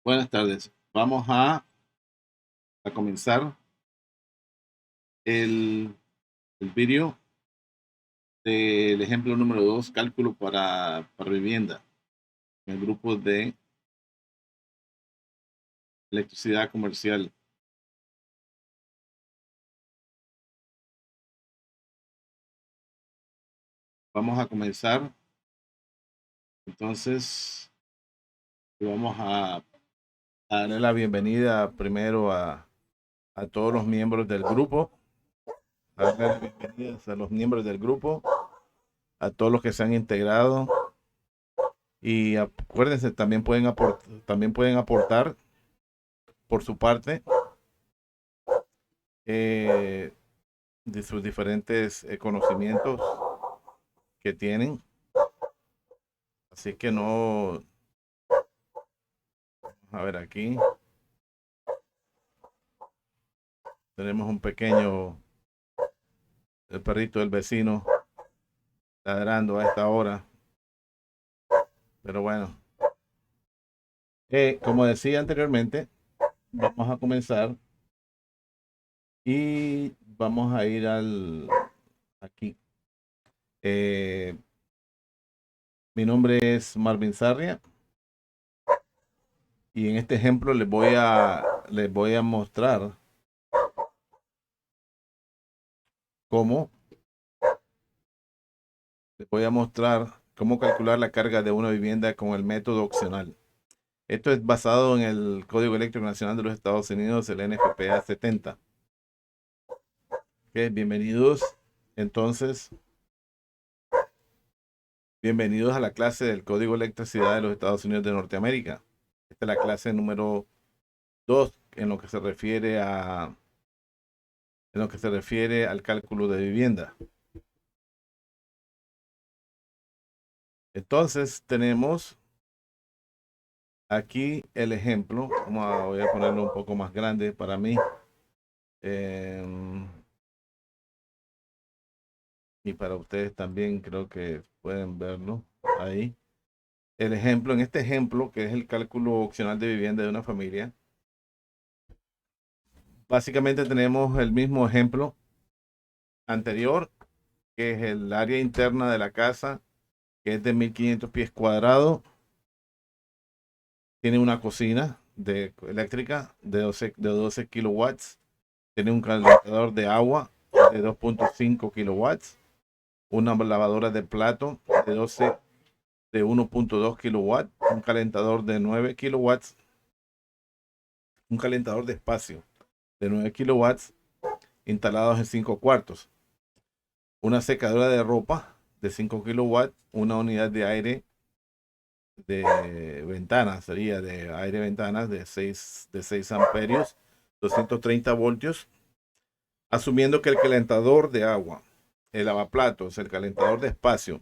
Buenas tardes. Vamos a comenzar el, el vídeo del ejemplo número 2, cálculo para vivienda, en el grupo de electricidad comercial. Vamos a comenzar. Entonces, vamos a darle la bienvenida primero a todos los miembros del grupo. Darle las bienvenidas a los miembros del grupo, a todos los que se han integrado. Y acuérdense, también pueden aportar por su parte de sus diferentes conocimientos que tienen. Así que no, a ver, aquí tenemos un pequeño, el perrito del vecino ladrando a esta hora. Pero bueno, como decía anteriormente, vamos a comenzar y vamos a ir aquí. Mi nombre es Marvin Sarria y en este ejemplo les voy a mostrar cómo calcular la carga de una vivienda con el método opcional. Esto es basado en el Código Eléctrico Nacional de los Estados Unidos, el NFPA 70. Okay, bienvenidos a la clase del Código de Electricidad de los Estados Unidos de Norteamérica. Esta es la clase número 2 en lo que se refiere al cálculo de vivienda. Entonces tenemos aquí el ejemplo. Voy a ponerlo un poco más grande para mí. Y para ustedes también creo que pueden verlo ahí. En este ejemplo, que es el cálculo opcional de vivienda de una familia, básicamente tenemos el mismo ejemplo anterior, que es el área interna de la casa, que es de 1500 pies cuadrados. Tiene una cocina eléctrica de 12 kilowatts. Tiene un calentador de agua de 2.5 kilowatts. Una lavadora de plato de 1.2 kilowatts. Un calentador de 9 kilowatts. Un calentador de espacio de 9 kilowatts instalados en 5 cuartos. Una secadora de ropa de 5 kilowatts. Una unidad de aire de ventanas, sería de aire ventanas de 6 amperios, 230 voltios. Asumiendo que el calentador de agua, el lavaplatos, el calentador de espacio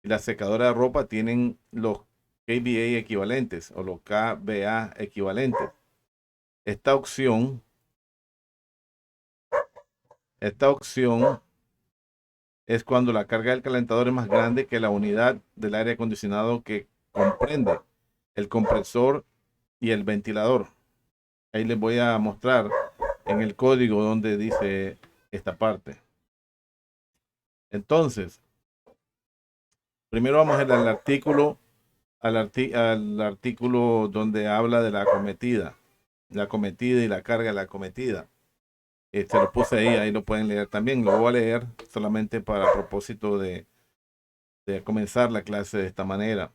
y la secadora de ropa tienen los kVA equivalentes o los kVA equivalentes. Esta opción es cuando la carga del calentador es más grande que la unidad del aire acondicionado que comprende el compresor y el ventilador. Ahí les voy a mostrar en el código donde dice esta parte. Entonces, primero vamos a ir al artículo donde habla de la acometida y la carga de la acometida. Se lo puse ahí lo pueden leer también. Lo voy a leer solamente para propósito de comenzar la clase de esta manera.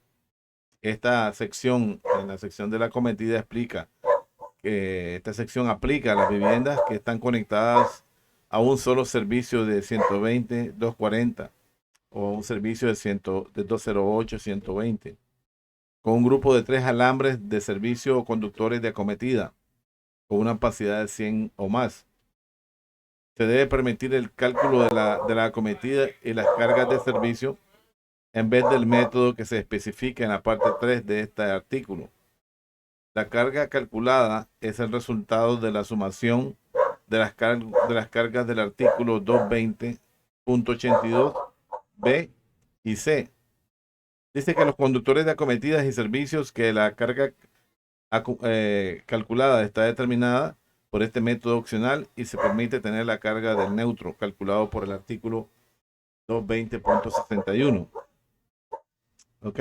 Esta sección, en la sección de la acometida, explica que esta sección aplica a las viviendas que están conectadas a un solo servicio de 120, 240 o a un servicio de 208, 120, con un grupo de 3 alambres de servicio o conductores de acometida con una capacidad de 100 o más. Se debe permitir el cálculo de la acometida y las cargas de servicio en vez del método que se especifica en la parte 3 de este artículo. La carga calculada es el resultado de la sumación de las cargas del artículo 220.82 B y C. Dice que los conductores de acometidas y servicios que la carga calculada está determinada por este método opcional y se permite tener la carga del neutro calculado por el artículo 220.61. ¿Ok?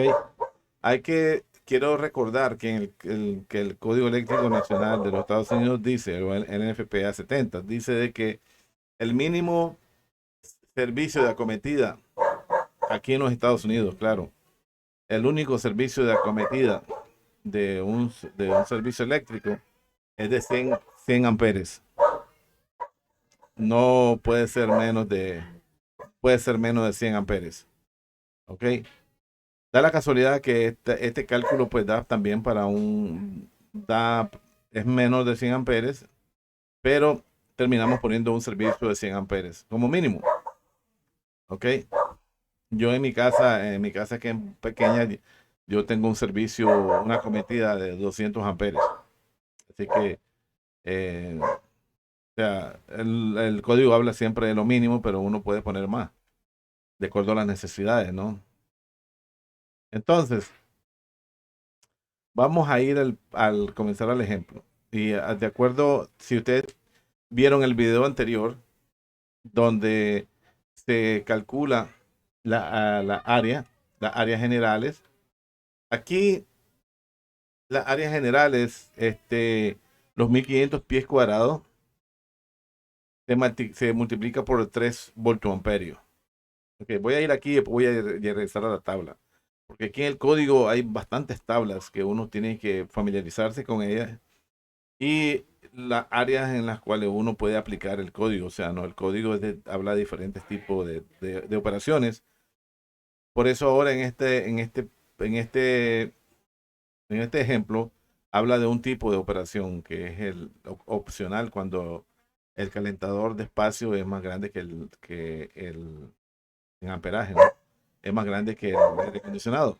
Quiero recordar que, que el Código Eléctrico Nacional de los Estados Unidos dice, o el NFPA 70, dice de que el mínimo servicio de acometida aquí en los Estados Unidos, claro, el único servicio de acometida de un servicio eléctrico es de 100 amperes. No puede ser menos de 100 amperes. ¿Ok? Da la casualidad que este cálculo pues da también para es menos de 100 amperes, pero terminamos poniendo un servicio de 100 amperes como mínimo. ¿Ok? Yo en mi casa que es pequeña, yo tengo un servicio, una cometida de 200 amperes. Así que, o sea, el código habla siempre de lo mínimo, pero uno puede poner más, de acuerdo a las necesidades, ¿no? Entonces, vamos a ir al comenzar al ejemplo. Y de acuerdo, si ustedes vieron el video anterior, donde se calcula las áreas generales, aquí las áreas generales, los 1500 pies cuadrados, se multiplica por 3 voltamperios. Ok, voy a ir aquí y voy a regresar a la tabla. Porque aquí en el código hay bastantes tablas que uno tiene que familiarizarse con ellas y las áreas en las cuales uno puede aplicar el código. O sea, no, el código habla de diferentes tipos de operaciones. Por eso ahora en este, en este ejemplo habla de un tipo de operación que es el opcional cuando el calentador de espacio es más grande que el en amperaje, ¿no? Es más grande que el aire acondicionado.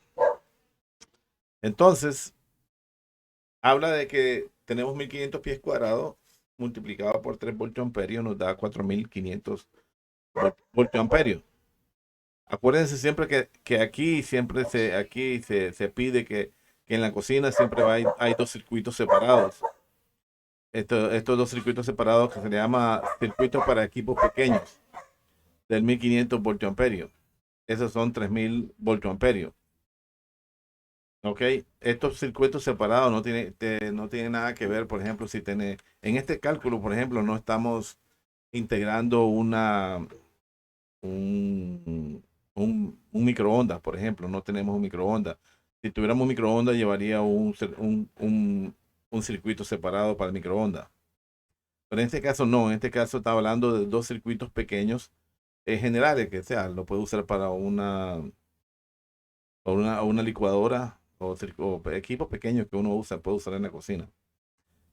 Entonces, habla de que tenemos 1500 pies cuadrados multiplicado por 3 voltamperios nos da 4500 voltamperios. Acuérdense siempre que aquí se pide que en la cocina siempre hay dos circuitos separados. Estos dos circuitos separados que se le llama circuitos para equipos pequeños del 1500 voltamperios. Esos son 3000 voltamperios. Ok, estos circuitos separados no tienen nada que ver, por ejemplo, si tiene, en este cálculo, por ejemplo, no estamos integrando un microondas, por ejemplo, no tenemos un microondas. Si tuviéramos un microondas, llevaría un circuito separado para el microondas. Pero en este caso no, en este caso está hablando de dos circuitos pequeños generales, que sea, lo puede usar para una licuadora o equipos pequeños que uno puede usar en la cocina.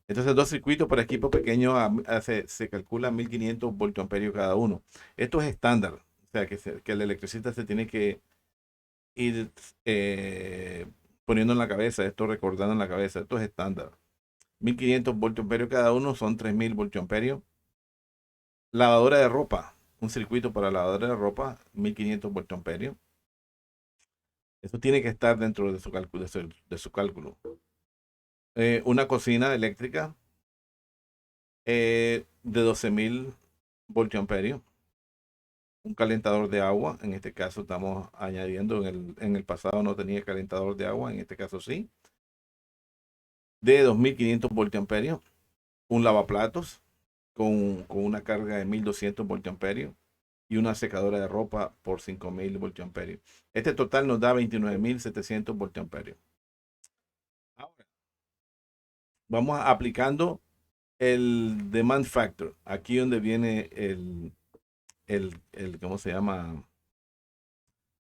Entonces, dos circuitos para equipo pequeño se calcula 1500 voltamperios cada uno. Esto es estándar, o sea que el electricista se tiene que ir poniendo en la cabeza, esto recordando en la cabeza, esto es estándar. 1500 voltamperios cada uno son 3000 voltamperios. Lavadora de ropa, un circuito para lavadora de ropa, 1500 voltamperios. Eso tiene que estar dentro de su cálculo. De su cálculo. Una cocina eléctrica de 12.000 voltamperios. Un calentador de agua, en este caso estamos añadiendo, en el pasado no tenía calentador de agua, en este caso sí, de 2500 voltamperios. Un lavaplatos con una carga de 1200 voltamperios y una secadora de ropa por 5000 voltamperios. Este total nos da 29700 voltamperios. Ahora, vamos aplicando el demand factor, aquí donde viene ¿cómo se llama?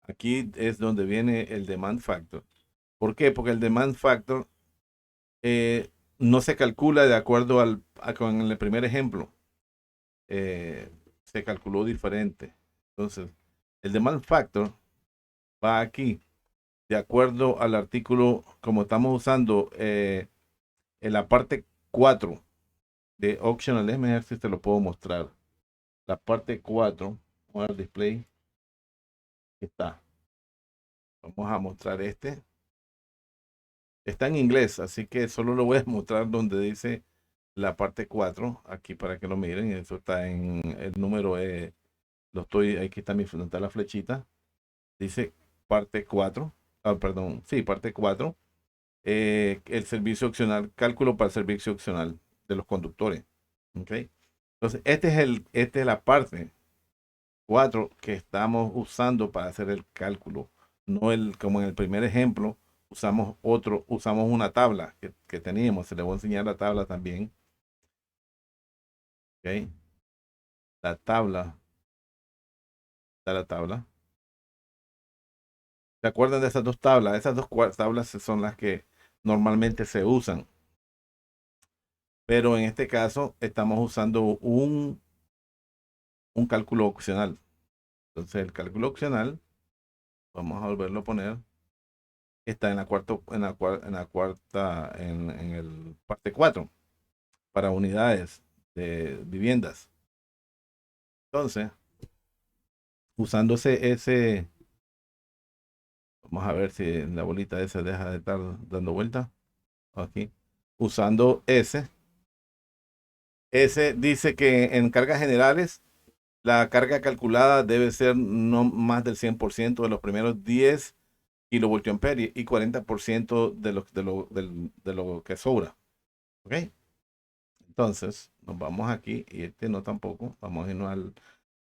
Aquí es donde viene el demand factor. ¿Por qué? Porque el demand factor eh, no se calcula de acuerdo con el primer ejemplo. Se calculó diferente. Entonces, el demand factor va aquí de acuerdo al artículo, como estamos usando en la parte 4 de Optional, déjame ver si te lo puedo mostrar. La parte 4, el display, está. Vamos a mostrar este. Está en inglés, así que solo lo voy a mostrar donde dice la parte 4 aquí para que lo miren. Eso está en el número, aquí está donde está la flechita. Dice parte 4, perdón, sí, parte 4, el servicio opcional, cálculo para el servicio opcional de los conductores. ¿Ok? Entonces, esta es la parte 4 que estamos usando para hacer el cálculo. No como en el primer ejemplo, usamos una tabla que teníamos. Se le voy a enseñar la tabla también. ¿Ok? La tabla, está la tabla. ¿Se acuerdan de esas dos tablas? Esas dos tablas son las que normalmente se usan. Pero en este caso estamos usando un cálculo opcional. Entonces el cálculo opcional, vamos a volverlo a poner, está en la cuarta, en el parte 4 para unidades de viviendas. Entonces, usándose vamos a ver si la bolita esa deja de estar dando vuelta. Aquí. Usando ese dice que en cargas generales la carga calculada debe ser no más del 100% de los primeros 10 kilovoltiamperios y 40% de lo que sobra. ¿Ok? Entonces, nos vamos aquí y no tampoco. Vamos a irnos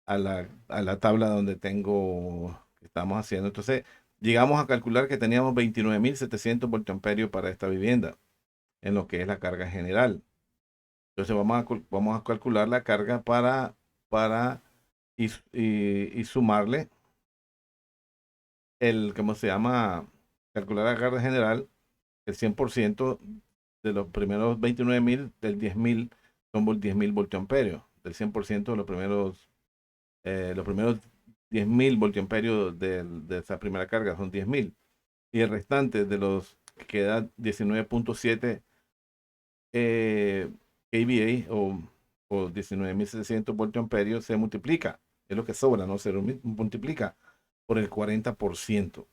a la tabla donde que estamos haciendo. Entonces, llegamos a calcular que teníamos 29.700 voltamperios para esta vivienda en lo que es la carga general. Entonces, vamos a calcular la carga para y sumarle ¿cómo se llama? Calcular la carga general, el 100% de los primeros 29.000, del 10.000, son 10.000 voltamperios. Del 100% de los primeros 10.000 voltamperios de esa primera carga son 10.000. Y el restante de los que queda 19.7 kVA o 19.700 voltamperios se multiplica. Es lo que sobra, ¿no? Se multiplica por el 40%.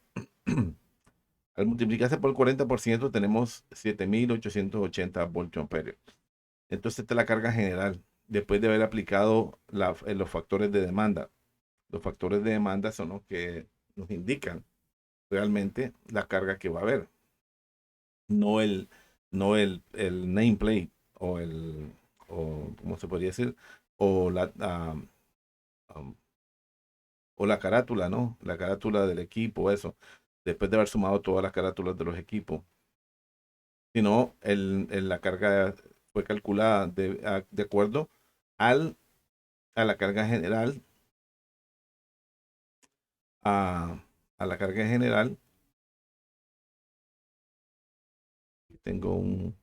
Al multiplicarse por el 40% tenemos 7.880 voltamperios. Entonces esta es la carga general, después de haber aplicado los factores de demanda. Los factores de demanda son los que nos indican realmente la carga que va a haber, no el nameplate o ¿cómo se podría decir? O um, o la carátula, ¿no? La carátula del equipo, eso. Después de haber sumado todas las carátulas de los equipos. Sino la carga fue calculada de acuerdo a la carga general, a, a la carga general. Tengo un,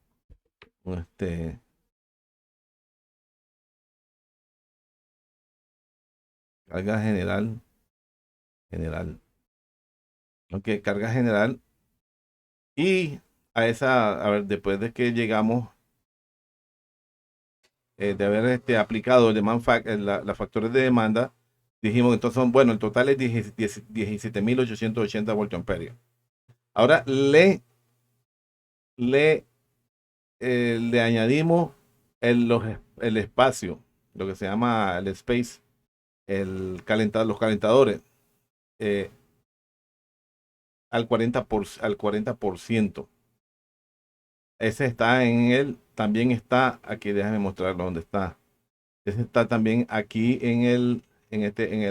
carga general, ok, carga general, y a ver, después de que llegamos, de haber aplicado el los factores de demanda, dijimos que entonces, bueno, el total es 17.880 voltamperios. Ahora le le añadimos el espacio, lo que se llama el space, los calentadores, eh, al 40%. Ese está también está aquí, déjame mostrarlo dónde está. Ese está también aquí en este, en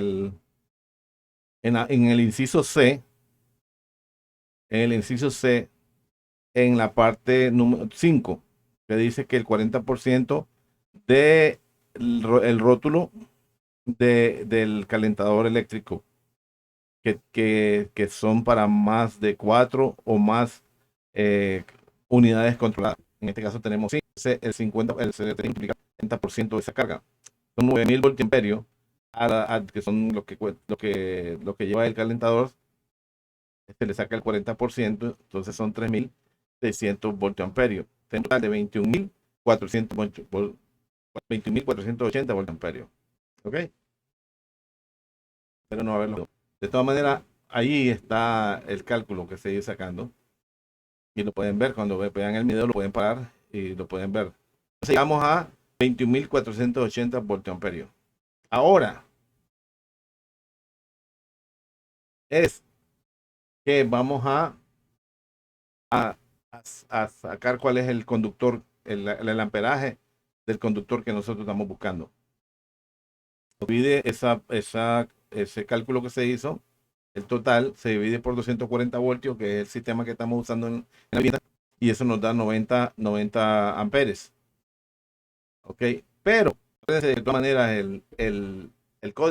el inciso C, en el inciso C, en la parte número 5, que dice que el 40% de el rótulo del calentador eléctrico que son para más de 4 o más eh, unidades controladas. En este caso tenemos 5, el 50, el 70% de esa carga. Son 9.000 voltamperios, que son lo que lleva el calentador. Este le saca el 40%, entonces son 3.600 voltamperios. En total de 21.480 voltamperios. ¿Ok? Pero no haberlo. De todas maneras, ahí está el cálculo que se sigue sacando. Y lo pueden ver, cuando vean el video lo pueden parar y lo pueden ver. Entonces llegamos a 21.480 voltiamperios. Ahora es que vamos a, a sacar cuál es el conductor, el amperaje del conductor que nosotros estamos buscando. Divide ese cálculo que se hizo, el total se divide por 240 voltios, que es el sistema que estamos usando en la vida, y eso nos da 90 amperes. Ok, pero de todas maneras el código